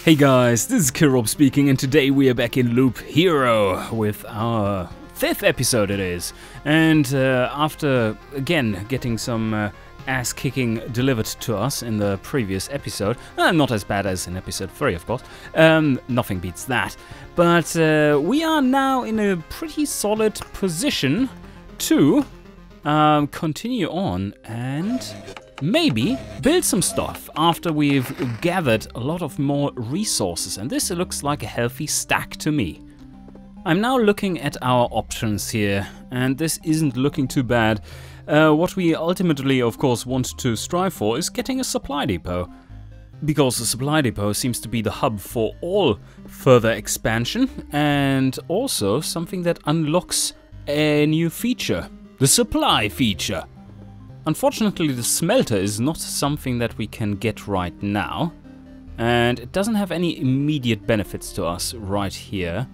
Hey guys, this is Kirob speaking, and today we are back in Loop Hero with our 5th episode it is. And after, again, getting some ass-kicking delivered to us in the previous episode, not as bad as in episode 3 of course, nothing beats that, but we are now in a pretty solid position to continue on and maybe build some stuff after we've gathered a lot of more resources, and this looks like a healthy stack to me. I'm now looking at our options here, and this isn't looking too bad. What we ultimately, of course, want to strive for is getting a supply depot, because the supply depot seems to be the hub for all further expansion, and also something that unlocks a new feature, the supply feature. Unfortunately, the smelter is not something that we can get right now, and it doesn't have any immediate benefits to us right here.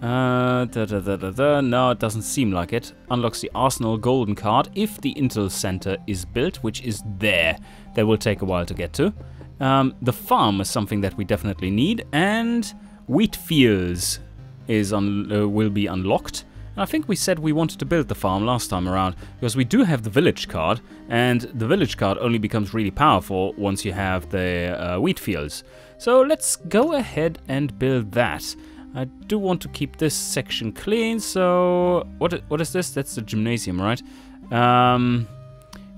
No, it doesn't seem like it. Unlocks the Arsenal Golden Card if the Intel Center is built, which is there. That will take a while to get to. The farm is something that we definitely need, and wheat fields is will be unlocked. I think we said we wanted to build the farm last time around, because we do have the village card, and the village card only becomes really powerful once you have the wheat fields. So let's go ahead and build that. I do want to keep this section clean, so what is this? That's the gymnasium, right?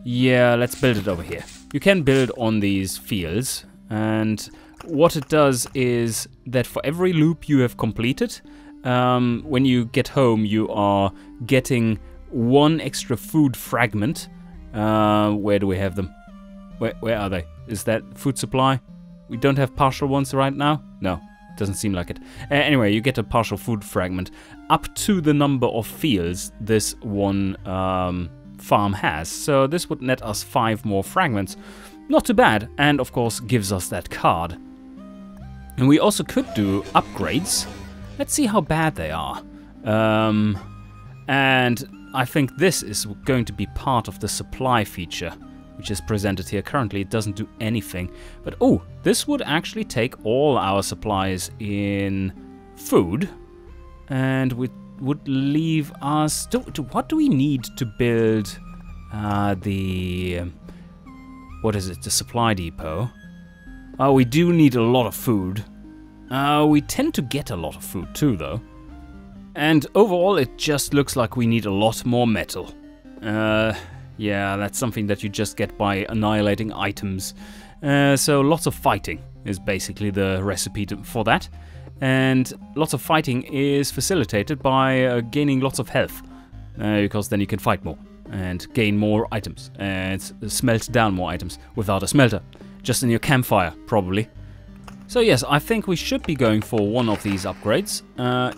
Yeah, let's build it over here. You can build on these fields, and what it does is that for every loop you have completed, when you get home, you are getting one extra food fragment. Where do we have them? Where are they? Is that food supply? We don't have partial ones right now? No, doesn't seem like it. Anyway, you get a partial food fragment up to the number of fields this one farm has. So this would net us 5 more fragments. Not too bad, and of course gives us that card. And we also could do upgrades. Let's see how bad they are. And I think this is going to be part of the supply feature, which is presented here. Currently it doesn't do anything. But oh, this would actually take all our supplies in food, and would leave us... what do we need to build the... what is it? The supply depot? Oh, we do need a lot of food. We tend to get a lot of food too, though. And overall, it just looks like we need a lot more metal. Yeah, that's something that you just get by annihilating items. So lots of fighting is basically the recipe for that. And lots of fighting is facilitated by gaining lots of health. Because then you can fight more and gain more items. And smelt down more items without a smelter. Just in your campfire, probably. So yes, I think we should be going for one of these upgrades.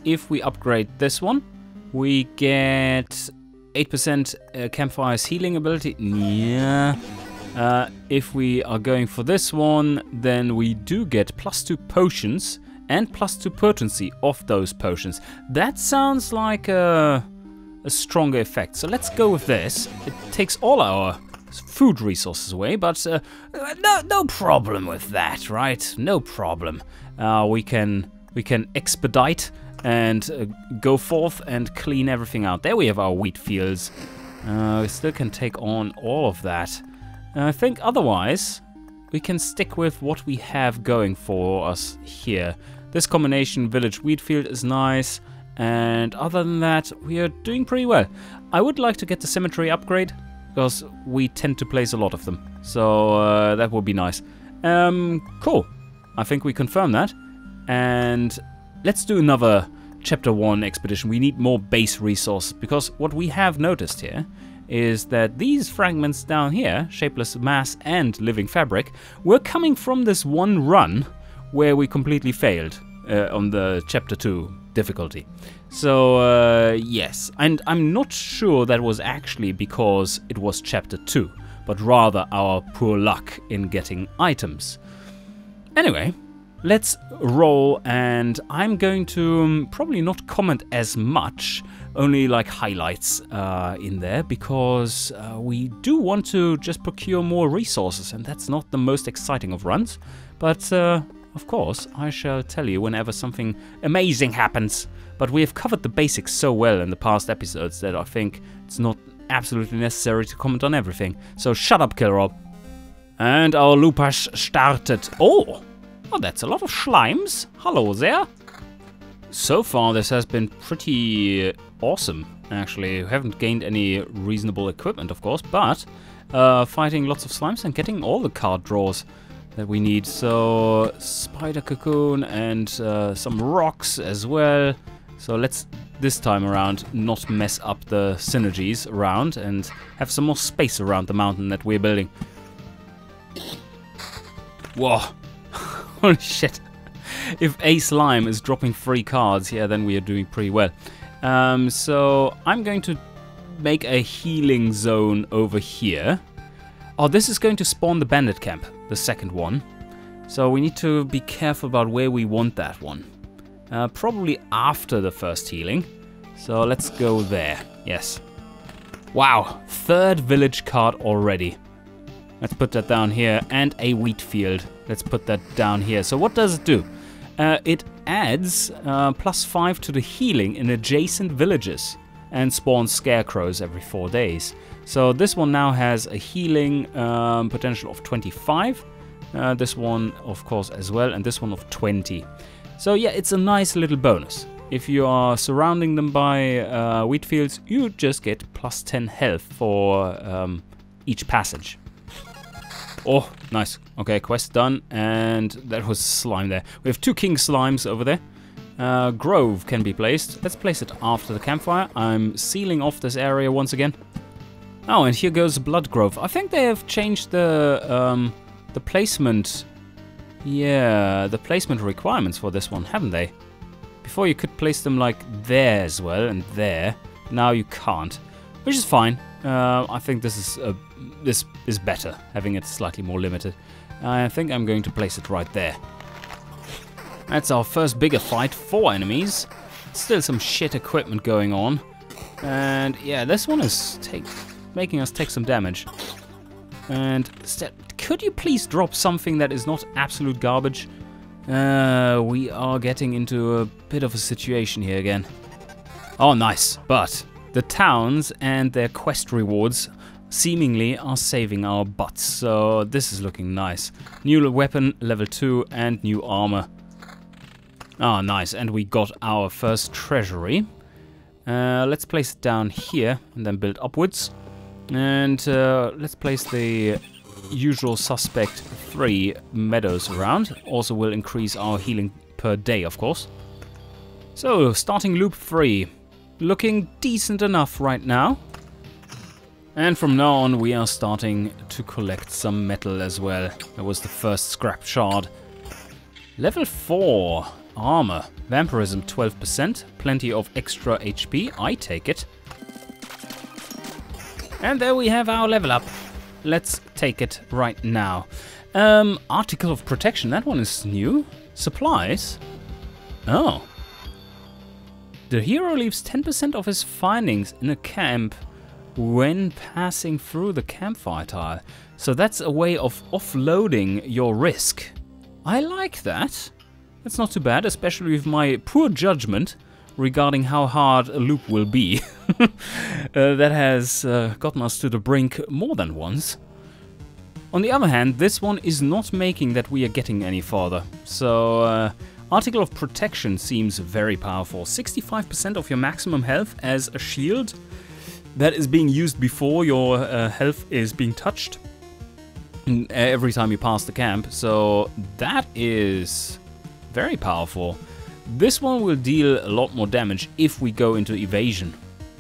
If we upgrade this one, we get 8% campfire's healing ability. Yeah. If we are going for this one, then we do get +2 potions and +2 potency of those potions. That sounds like a stronger effect. So let's go with this. It takes all our food resources away, but no problem with that, right? No problem. We can expedite and go forth and clean everything out. There we have our wheat fields. We still can take on all of that. I think otherwise we can stick with what we have going for us here. This combination village wheat field is nice, and other than that we are doing pretty well. I would like to get the cemetery upgrade, because we tend to place a lot of them. So that would be nice. Cool. I think we confirm that. And let's do another Chapter 1 expedition. We need more base resources, because what we have noticed here is that these fragments down here, shapeless mass and living fabric, were coming from this one run where we completely failed on the Chapter 2 difficulty. So yes, and I'm not sure that was actually because it was Chapter 2, but rather our poor luck in getting items. Anyway, let's roll, and I'm going to probably not comment as much, only like highlights in there, because we do want to just procure more resources, and that's not the most exciting of runs, but of course, I shall tell you whenever something amazing happens. But we have covered the basics so well in the past episodes that I think it's not absolutely necessary to comment on everything. So shut up, Killrob. And our loop has started. Oh, that's a lot of slimes. Hello there. So far, this has been pretty awesome, actually. We haven't gained any reasonable equipment, of course, but fighting lots of slimes and getting all the card draws that we need. So, spider cocoon and some rocks as well. So let's, this time around, not mess up the synergies around and have some more space around the mountain that we're building. Whoa. Holy shit. If a slime is dropping 3 cards, yeah, then we are doing pretty well. So I'm going to make a healing zone over here. Oh, this is going to spawn the bandit camp, the second one. So we need to be careful about where we want that one. Probably after the first healing. So let's go there. Yes. Wow, 3rd village card already. Let's put that down here. And a wheat field. Let's put that down here. So what does it do? It adds +5 to the healing in adjacent villages and spawns scarecrows every 4 days. So this one now has a healing potential of 25. This one, of course, as well, and this one of 20. So yeah, it's a nice little bonus. If you are surrounding them by wheat fields, you just get +10 health for each passage. Oh, nice. Okay, quest done, and that was slime there. We have 2 king slimes over there. Grove can be placed. Let's place it after the campfire. I'm sealing off this area once again. Oh, and here goes Blood Grove. I think they have changed the placement. Yeah, the placement requirements for this one, haven't they? Before you could place them like there as well and there. Now you can't, which is fine. I think this is better, having it slightly more limited. I think I'm going to place it right there. That's our first bigger fight. 4 enemies. Still some shit equipment going on. And yeah, this one is making us take some damage. And could you please drop something that is not absolute garbage? We are getting into a bit of a situation here again. Oh, nice. But the towns and their quest rewards seemingly are saving our butts. So this is looking nice. New weapon, level 2, and new armor. Ah, nice. And we got our first treasury. Let's place it down here and then build upwards. And let's place the usual suspect 3 meadows around. Also will increase our healing per day, of course. So, starting loop 3. Looking decent enough right now. And from now on we are starting to collect some metal as well. That was the first scrap shard. Level 4. Armor. Vampirism 12%. Plenty of extra HP. I take it. And there we have our level up. Let's take it right now. Article of Protection. That one is new. Supplies. Oh. The hero leaves 10% of his findings in a camp when passing through the campfire tile. So that's a way of offloading your risk. I like that. That's not too bad, especially with my poor judgment regarding how hard a loop will be. That has gotten us to the brink more than once. On the other hand, this one is not making that we are getting any farther. So, Article of Protection seems very powerful. 65% of your maximum health as a shield. That is being used before your health is being touched. Every time you pass the camp. So, that is very powerful. This one will deal a lot more damage if we go into evasion,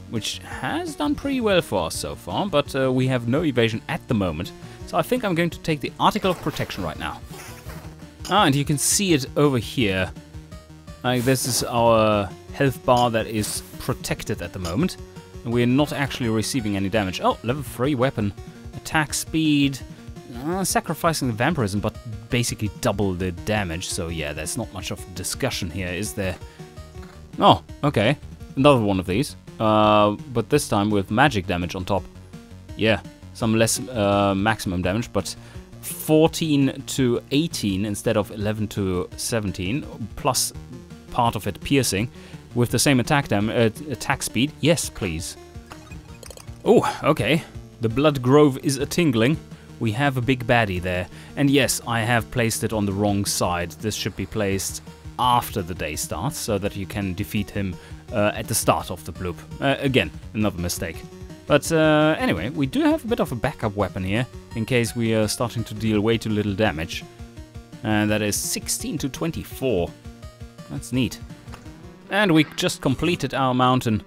which has done pretty well for us so far, but we have no evasion at the moment. So I think I'm going to take the Article of Protection right now. Ah, and you can see it over here. This is our health bar that is protected at the moment. And we're not actually receiving any damage. Oh, level 3 weapon. Attack speed. Sacrificing the vampirism, but basically double the damage. So yeah, there's not much of a discussion here, is there? Oh, okay. Another one of these. But this time with magic damage on top. Yeah, some less maximum damage, but 14 to 18 instead of 11 to 17, plus part of it piercing, with the same attack speed. Yes, please. Oh, okay. The blood grove is a-tingling. We have a big baddie there. And yes, I have placed it on the wrong side. This should be placed after the day starts, so that you can defeat him at the start of the bloop. Again, another mistake. But anyway, we do have a bit of a backup weapon here, in case we are starting to deal way too little damage. And that is 16 to 24. That's neat. And we just completed our mountain.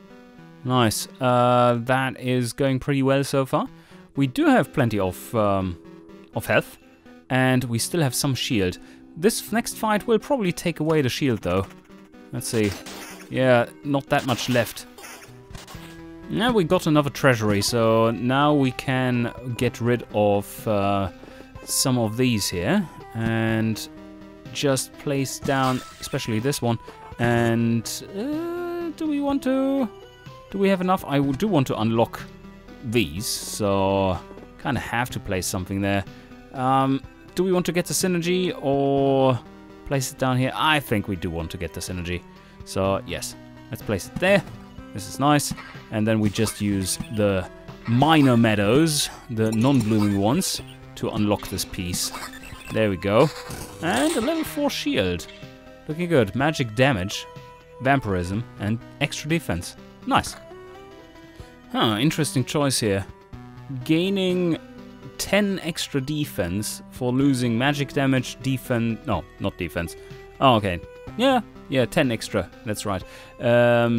Nice. That is going pretty well so far. We do have plenty of health, and we still have some shield. This next fight will probably take away the shield, though. Let's see. Yeah, not that much left. Now we got another treasury, so now we can get rid of some of these here, and just place down, especially this one. And do we have enough? I do want to unlock these, so kind of have to place something there. Do we want to get the synergy or place it down here? I think we do want to get the synergy. So yes, let's place it there. This is nice. And then we just use the minor meadows, the non-blooming ones, to unlock this piece. There we go. And a level 4 shield. Looking good. Magic damage, vampirism, and extra defense. Nice. Huh, interesting choice here. Gaining 10 extra defense for losing magic damage, defense... No, not defense. Oh, okay. Yeah, 10 extra. That's right.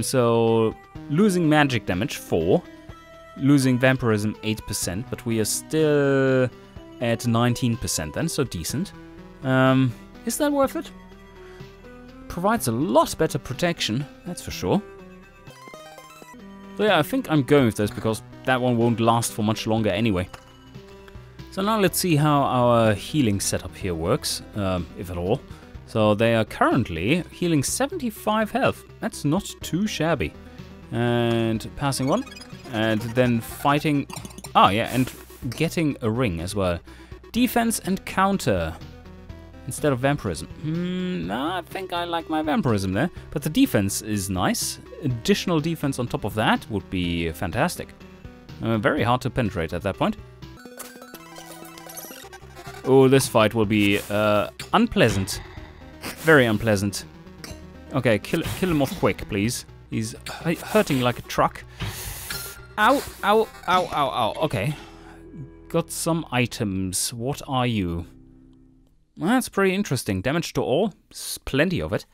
So, losing magic damage, 4. Losing vampirism, 8%. But we are still at 19% then, so decent. Is that worth it? Provides a lot better protection, that's for sure. So yeah, I think I'm going with this, because that one won't last for much longer anyway. So now let's see how our healing setup here works, if at all. So they are currently healing 75 health. That's not too shabby. And passing one. And then fighting... Oh yeah, and getting a ring as well. Defense and counter. Instead of vampirism. No, I think I like my vampirism there. But the defense is nice. Additional defense on top of that would be fantastic. Very hard to penetrate at that point. Oh, this fight will be unpleasant. Very unpleasant. Okay, kill him off quick, please. He's hurting like a truck. Ow, ow, ow, ow, ow. Okay. Got some items. What are you? Well, that's pretty interesting. Damage to all. Plenty of it.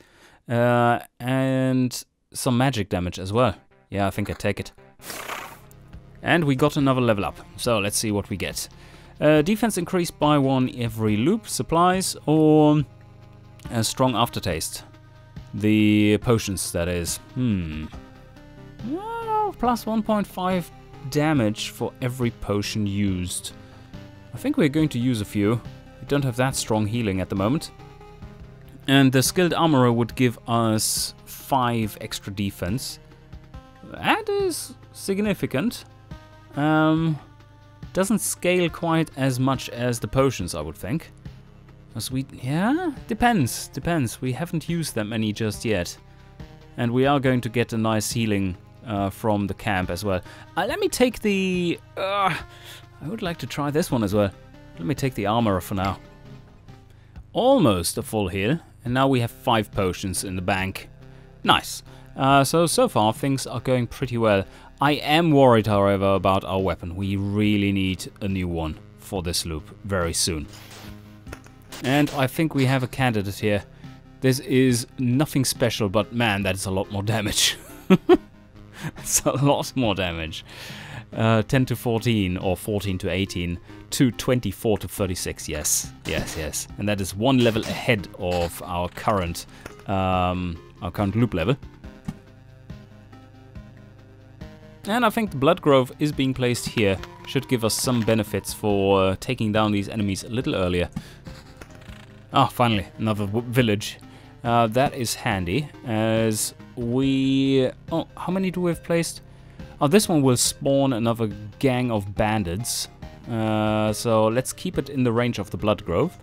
And some magic damage as well. Yeah, I think I take it. And we got another level up. So let's see what we get. Defense increased by 1 every loop. Supplies or a strong aftertaste. The potions, that is. Well, plus 1.5 damage for every potion used. I think we're going to use a few. We don't have that strong healing at the moment. And the skilled armorer would give us 5 extra defense. That is significant. Doesn't scale quite as much as the potions, I would think. As yeah, depends. We haven't used that many just yet. And we are going to get a nice healing from the camp as well. Let me take the... I would like to try this one as well. Let me take the armorer for now. Almost a full heal. And now we have 5 potions in the bank. Nice. So far things are going pretty well. I am worried, however, about our weapon. We really need a new one for this loop very soon. And I think we have a candidate here. This is nothing special, but man, that is a lot more damage. It's a lot more damage. 10 to 14 or 14 to 18 to 24 to 36. Yes. And that is 1 level ahead of our current loop level. And I think the Blood Grove is being placed here. Should give us some benefits for taking down these enemies a little earlier. Ah, finally, another village. That is handy, as we... Oh, how many do we have placed? Oh, this one will spawn another gang of bandits. So let's keep it in the range of the blood growth.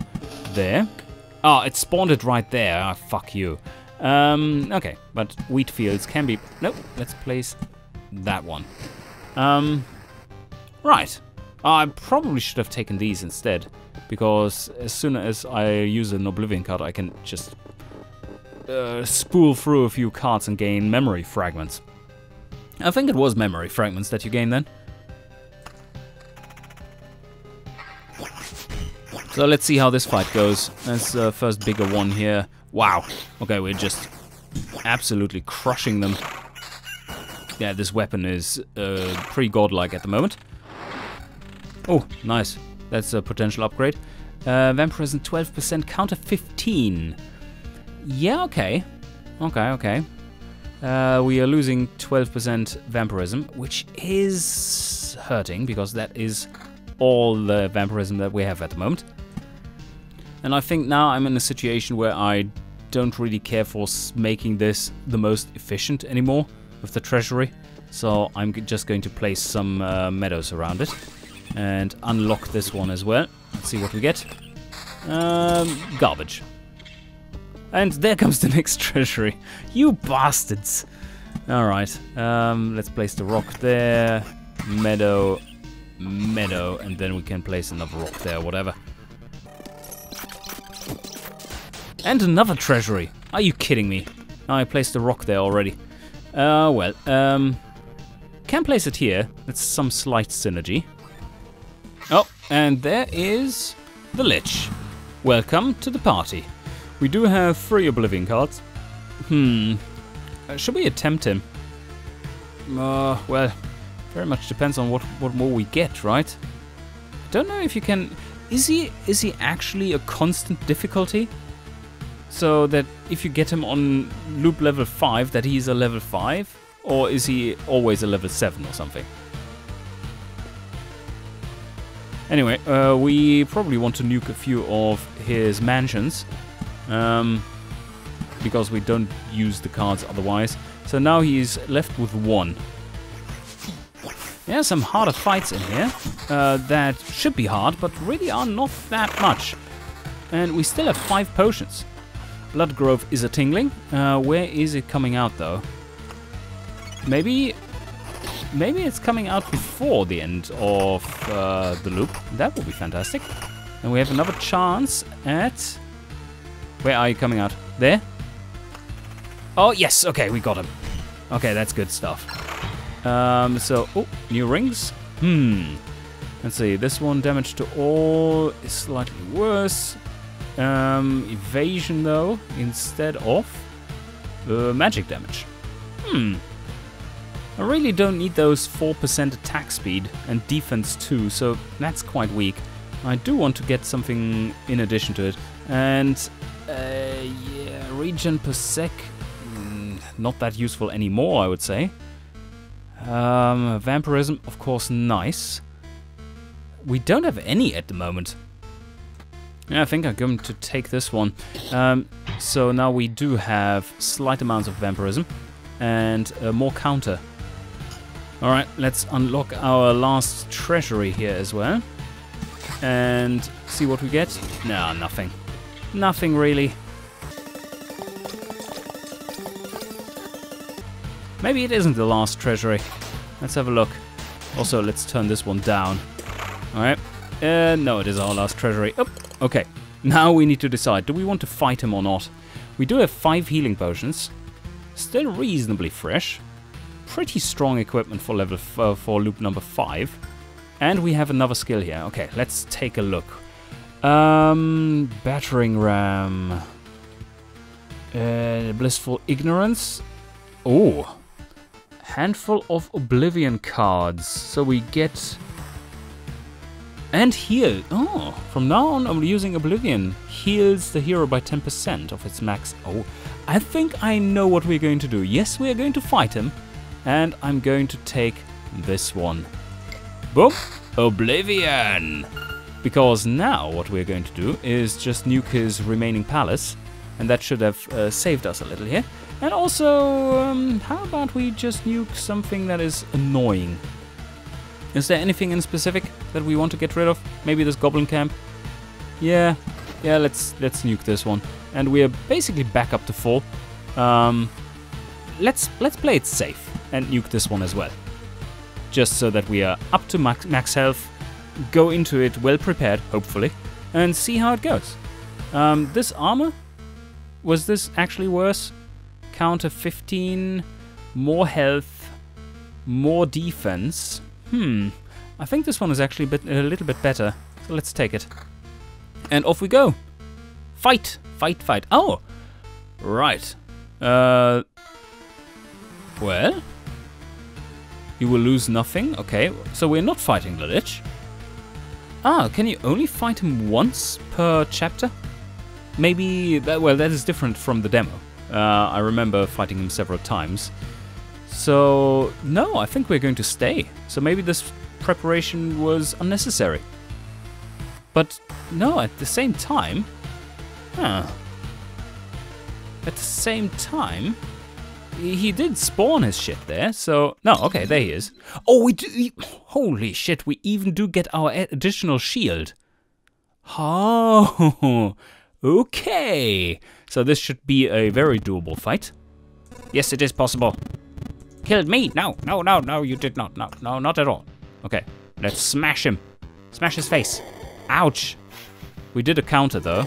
There. Oh, it spawned it right there. Ah, fuck you. Okay, but wheat fields can be... Nope, let's place that one. Right. I probably should have taken these instead, because as soon as I use an Oblivion card, I can just spool through a few cards and gain memory fragments. I think it was memory fragments that you gain then. So let's see how this fight goes. That's the first bigger one here. Wow. Okay, we're just absolutely crushing them. Yeah, this weapon is pretty godlike at the moment. Oh, nice. That's a potential upgrade. Vampirism 12%, counter 15. Yeah, okay. Okay. We are losing 12% vampirism, which is hurting, because that is all the vampirism that we have at the moment. And I think now I'm in a situation where I don't really care for making this the most efficient anymore with the treasury. So I'm just going to place some meadows around it and unlock this one as well. Let's see what we get. Garbage. And there comes the next treasury. You bastards. Alright, let's place the rock there. Meadow, and then we can place another rock there, whatever. And another treasury. Are you kidding me? I placed the rock there already. Well, can place it here. That's some slight synergy. Oh, and there is the Lich. Welcome to the party. We do have 3 Oblivion cards. Should we attempt him? Well, very much depends on what more we get, right? I don't know if you can... Is he actually a constant difficulty? So that if you get him on loop level 5, that he's a level 5? Or is he always a level 7 or something? Anyway, we probably want to nuke a few of his mansions. Because we don't use the cards otherwise. So now he's left with 1. Yeah, some harder fights in here. That should be hard, but really are not that much. And we still have 5 potions. Blood growth is a tingling. Where is it coming out though? Maybe it's coming out before the end of the loop. That would be fantastic. And we have another chance at... Where are you coming out? There? Oh, yes. Okay, we got him. Okay, that's good stuff. Oh, new rings. Let's see. This one, damage to all, is slightly worse. Evasion, though, instead of magic damage. I really don't need those 4% attack speed and defense too, so that's quite weak. I do want to get something in addition to it. And, yeah, regen per sec, not that useful anymore, I would say. Vampirism, of course, nice. We don't have any at the moment. Yeah, I think I'm going to take this one. So now we do have slight amounts of vampirism and more counter. Alright, let's unlock our last treasury here as well. And see what we get. No, nothing. Nothing really. Maybe it isn't the last treasury. Let's have a look. Also, let's turn this one down. Alright. No, it is our last treasury. Oh, okay. Now we need to decide. Do we want to fight him or not? We do have 5 healing potions. Still reasonably fresh. Pretty strong equipment for level for loop number 5. And we have another skill here. Okay, let's take a look. Battering ram. Blissful ignorance. Oh. Handful of Oblivion cards. So we get... And heal. Oh, from now on I'm using Oblivion. Heals the hero by 10% of its max. Oh, I think I know what we're going to do. Yes, we are going to fight him. And I'm going to take this one. Boom. Oblivion. Because now what we're going to do is just nuke his remaining palace. And that should have saved us a little here. And also, how about we just nuke something that is annoying? Is there anything in specific that we want to get rid of? Maybe this goblin camp? Yeah, let's nuke this one. And we are basically back up to full. Let's play it safe and nuke this one as well. Just so that we are up to max health, go into it well prepared, hopefully, and see how it goes. This armor, was this actually worse? Counter 15, more health, more defense. I think this one is actually a little bit better, so let's take it. And off we go. Fight, fight, fight. Oh, right. Well, you will lose nothing. Okay, so we're not fighting the Lich. Ah, can you only fight him once per chapter? Maybe, well, that is different from the demo. I remember fighting him several times. So, no, I think we're going to stay. So maybe this preparation was unnecessary. But, no, at the same time... At the same time... He did spawn his shit there, so... No, okay, there he is. Oh, we do... Holy shit, we even do get our additional shield. Oh, okay. So this should be a very doable fight. Yes, it is possible. Killed me? No, you did not. No, not at all. Okay, let's smash him. Smash his face. Ouch. We did a counter, though.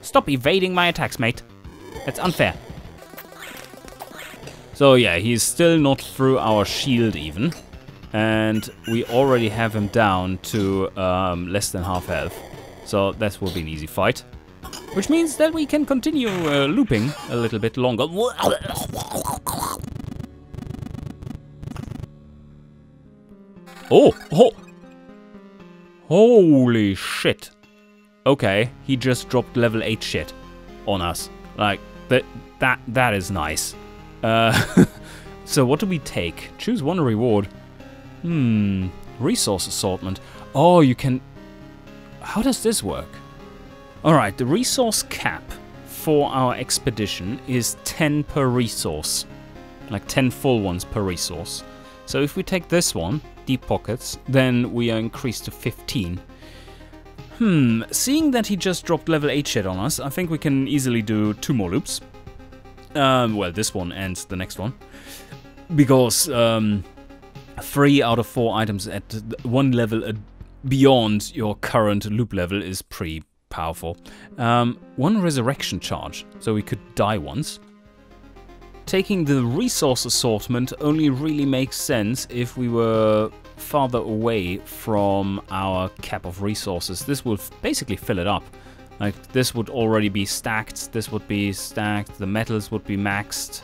Stop evading my attacks, mate. That's unfair. So yeah, he's still not through our shield even. And we already have him down to less than half health. So that will be an easy fight. Which means that we can continue looping a little bit longer. Oh! Holy shit. Okay, he just dropped level 8 shit on us. Like, that is nice. So what do we take? Choose one reward. Resource assortment. Oh, you can... How does this work? Alright, the resource cap for our expedition is 10 per resource. Like 10 full ones per resource. So if we take this one, Deep Pockets, then we are increased to 15. Seeing that he just dropped level 8 shit on us, I think we can easily do 2 more loops. Well, this one and the next one. Because 3 out of 4 items at 1 level beyond your current loop level is pretty powerful. 1 resurrection charge, so we could die once. Taking the resource assortment only really makes sense if we were farther away from our cap of resources. This will basically fill it up. Like, this would already be stacked, this would be stacked, the metals would be maxed,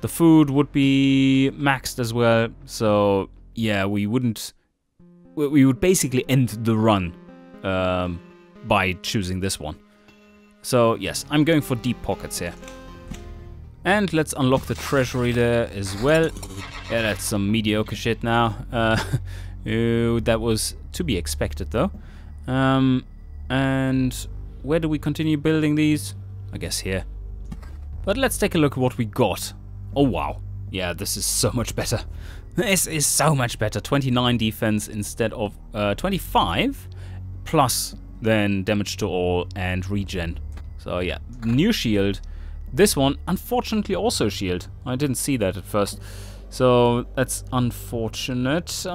the food would be maxed as well. So, yeah, we would basically end the run by choosing this one. So, yes, I'm going for Deep Pockets here. And let's unlock the treasury there as well. Yeah, that's some mediocre shit now. That was to be expected, though. And where do we continue building these? I guess here. But let's take a look at what we got. Oh, wow. Yeah, this is so much better. This is so much better. 29 defense instead of 25. Plus then damage to all and regen. So, yeah, new shield. This one, unfortunately, also shield. I didn't see that at first. So, that's unfortunate.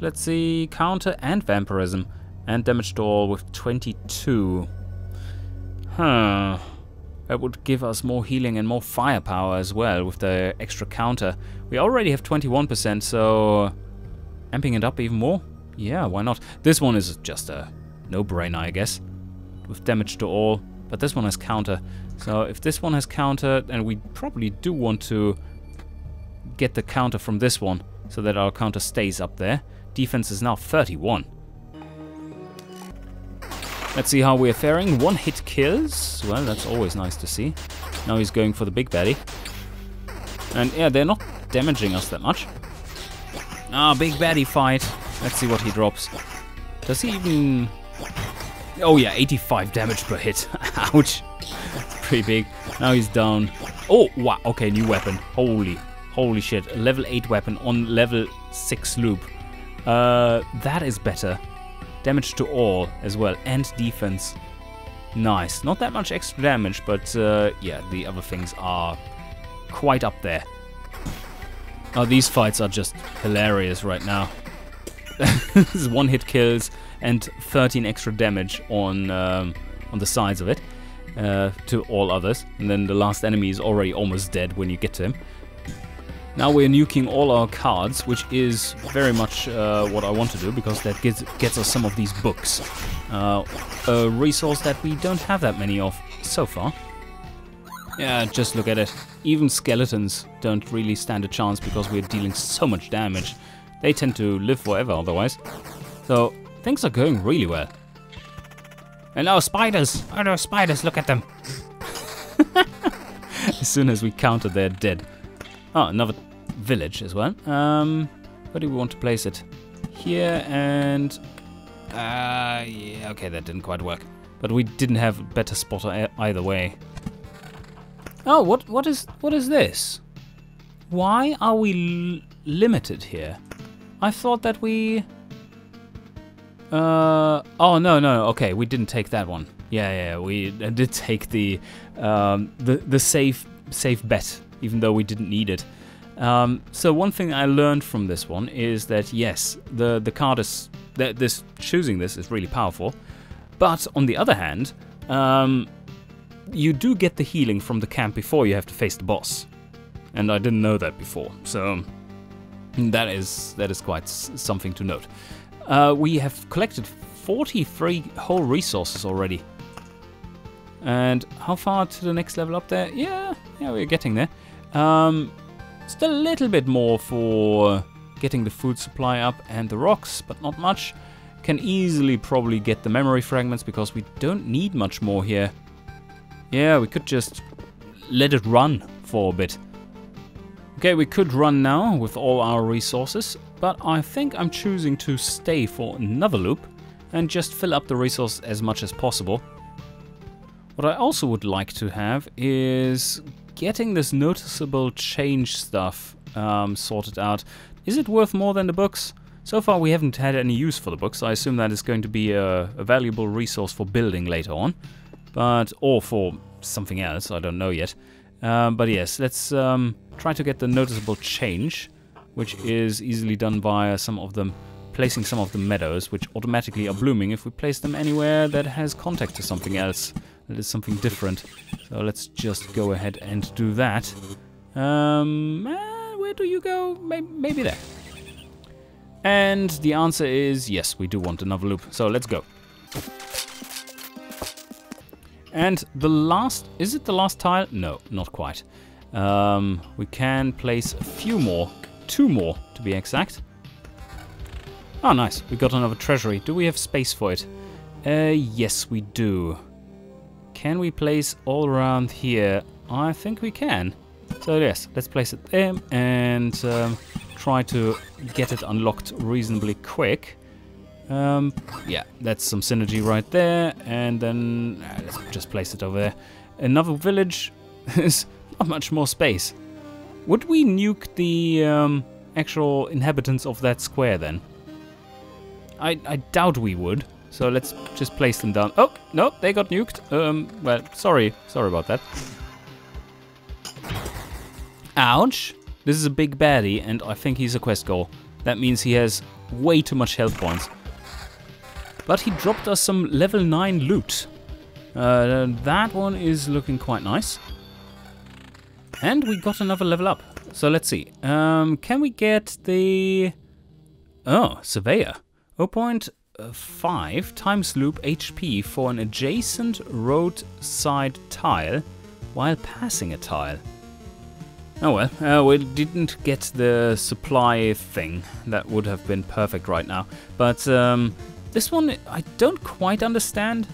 Let's see. Counter and vampirism. And damage to all with 22. That would give us more healing and more firepower as well with the extra counter. We already have 21%, so... amping it up even more? Yeah, why not? This one is just a no-brainer, I guess. With damage to all. But this one has counter. So if this one has counter, then we probably do want to get the counter from this one so that our counter stays up there. Defense is now 31. Let's see how we're faring. 1-hit kills. Well, that's always nice to see. Now he's going for the big baddie. And yeah, they're not damaging us that much. Ah, big baddie fight. Let's see what he drops. Does he even... Oh yeah, 85 damage per hit. Ouch. Pretty big. Now he's down. Oh, wow. Okay, new weapon. Holy shit. A level 8 weapon on level 6 loop. That is better. Damage to all as well, and defense. Nice. Not that much extra damage, but yeah, the other things are quite up there. Oh, these fights are just hilarious right now. This is one-hit kills and 13 extra damage on the sides of it to all others. And then the last enemy is already almost dead when you get to him. Now we're nuking all our cards, which is very much what I want to do, because that gets us some of these books. A resource that we don't have that many of so far. Yeah, just look at it. Even skeletons don't really stand a chance because we're dealing so much damage. They tend to live forever otherwise. So, things are going really well. And now spiders! Oh no, spiders, look at them! As soon as we counter, they're dead. Oh, another village as well. Where do we want to place it? Here and... yeah, okay, that didn't quite work. But we didn't have a better spotter either way. Oh, what is this? Why are we limited here? I thought that we... oh, no, okay, we didn't take that one. Yeah, we did take the safe bet, even though we didn't need it. So one thing I learned from this one is that yes, the card is choosing this is really powerful, but on the other hand, you do get the healing from the camp before you have to face the boss, and I didn't know that before, so that is quite something to note. We have collected 43 whole resources already. And how far to the next level up there? Yeah, we're getting there. Still a little bit more for getting the food supply up and the rocks, but not much. Can easily probably get the memory fragments because we don't need much more here. Yeah, we could just let it run for a bit. Okay, we could run now with all our resources, but I think I'm choosing to stay for another loop and just fill up the resources as much as possible. What I also would like to have is getting this noticeable change stuff sorted out. Is it worth more than the books? So far we haven't had any use for the books. I assume that is going to be a valuable resource for building later on. Or for something else, I don't know yet. But yes, let's try to get the noticeable change, which is easily done via placing some of the meadows, which automatically are blooming if we place them anywhere that has contact to something else. That is something different. So let's just go ahead and do that. Where do you go? Maybe there. And the answer is yes, we do want another loop. So let's go. And the last... Is it the last tile? No, not quite. We can place a few more. 2 more, to be exact. Oh, nice. We got another treasury. Do we have space for it? Yes, we do. Can we place all around here? I think we can. So yes, let's place it there and try to get it unlocked reasonably quick. Yeah, that's some synergy right there, and then let's just place it over there. Another village. There's not much more space. Would we nuke the actual inhabitants of that square then? I doubt we would, so let's just place them down. Oh, no, they got nuked. Well, sorry about that. Ouch! This is a big baddie, and I think he's a quest goal. That means he has way too much health points. But he dropped us some level 9 loot. That one is looking quite nice. And we got another level up. So let's see. Can we get the... Oh, Surveyor. 0.5 times loop HP for an adjacent roadside tile while passing a tile. Oh well, we didn't get the supply thing. That would have been perfect right now. But this one I don't quite understand.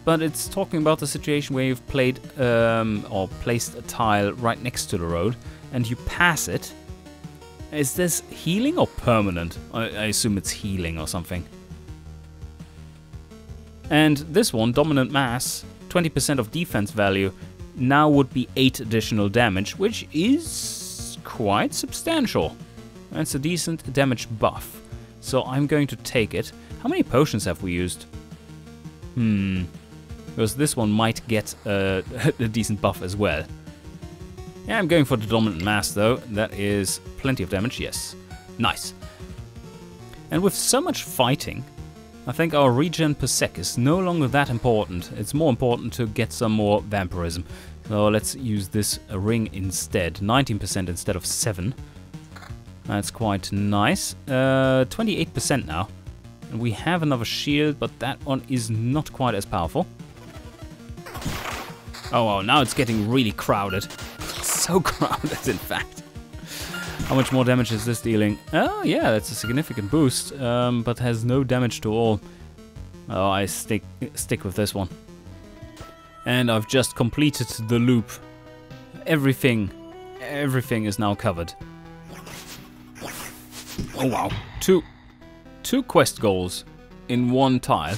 But it's talking about the situation where you've played or placed a tile right next to the road and you pass it. Is this healing or permanent? I assume it's healing or something. And this one, Dominant Mass, 20% of defense value, now would be 8 additional damage, which is quite substantial. That's a decent damage buff. so I'm going to take it. How many potions have we used? Because this one might get a decent buff as well. Yeah, I'm going for the dominant mass though. That is plenty of damage, yes. Nice. And with so much fighting, I think our regen per sec is no longer that important. It's more important to get some more vampirism. So let's use this ring instead. 19% instead of 7. That's quite nice. 28% now. And we have another shield, but that one is not quite as powerful. Oh, wow, now it's getting really crowded. So crowded, in fact. How much more damage is this dealing? Oh, yeah, that's a significant boost, but has no damage to all. Oh, I stick with this one. And I've just completed the loop. Everything is now covered. Oh, wow. Two quest goals in one tile.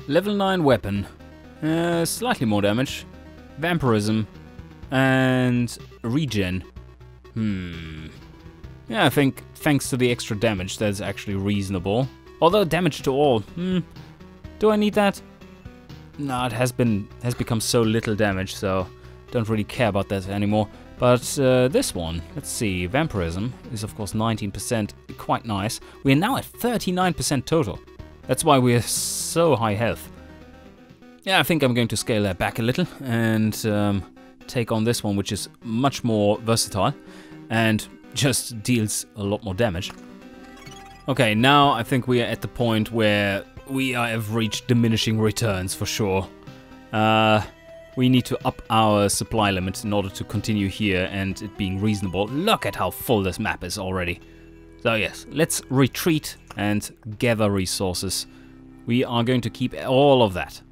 Level 9 weapon. Slightly more damage. Vampirism. And regen. Yeah, I think thanks to the extra damage, that's actually reasonable. Although damage to all. Do I need that? No, it has become so little damage, so don't really care about that anymore. But this one, let's see, vampirism is of course 19%, quite nice. We're now at 39% total. That's why we're so high health. Yeah, I think I'm going to scale that back a little and take on this one, which is much more versatile and just deals a lot more damage. Okay, now I think we are at the point where we have reached diminishing returns for sure. We need to up our supply limit in order to continue here and it being reasonable. Look at how full this map is already. So yes, let's retreat and gather resources. We are going to keep all of that.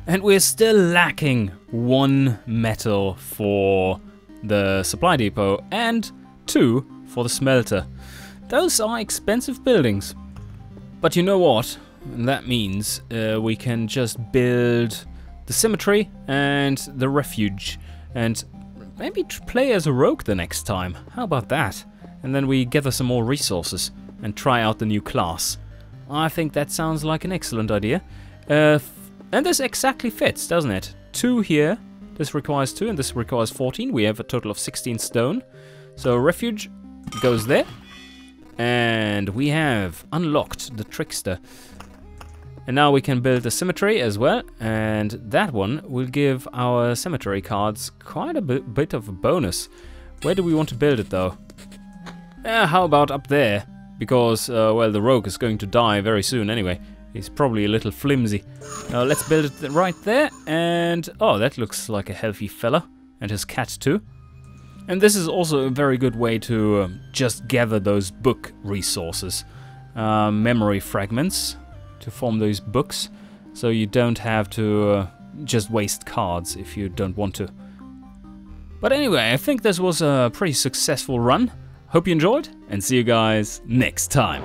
And we're still lacking 1 metal for the supply depot and 2 for the smelter. Those are expensive buildings. But you know what? That means we can just build the cemetery and the refuge and maybe play as a rogue the next time. How about that? And then we gather some more resources and try out the new class. I think that sounds like an excellent idea. And this exactly fits, doesn't it? 2 here. This requires 2 and this requires 14. We have a total of 16 stone. So refuge goes there. And we have unlocked the trickster. And now we can build a cemetery as well. And that one will give our cemetery cards quite a bit of a bonus. Where do we want to build it though? How about up there? Because, well, the rogue is going to die very soon anyway. He's probably a little flimsy. Let's build it right there. And, oh, that looks like a healthy fella. And his cat too. And this is also a very good way to just gather those book resources. Memory fragments to form those books. So you don't have to just waste cards if you don't want to. But anyway, I think this was a pretty successful run. Hope you enjoyed, and see you guys next time.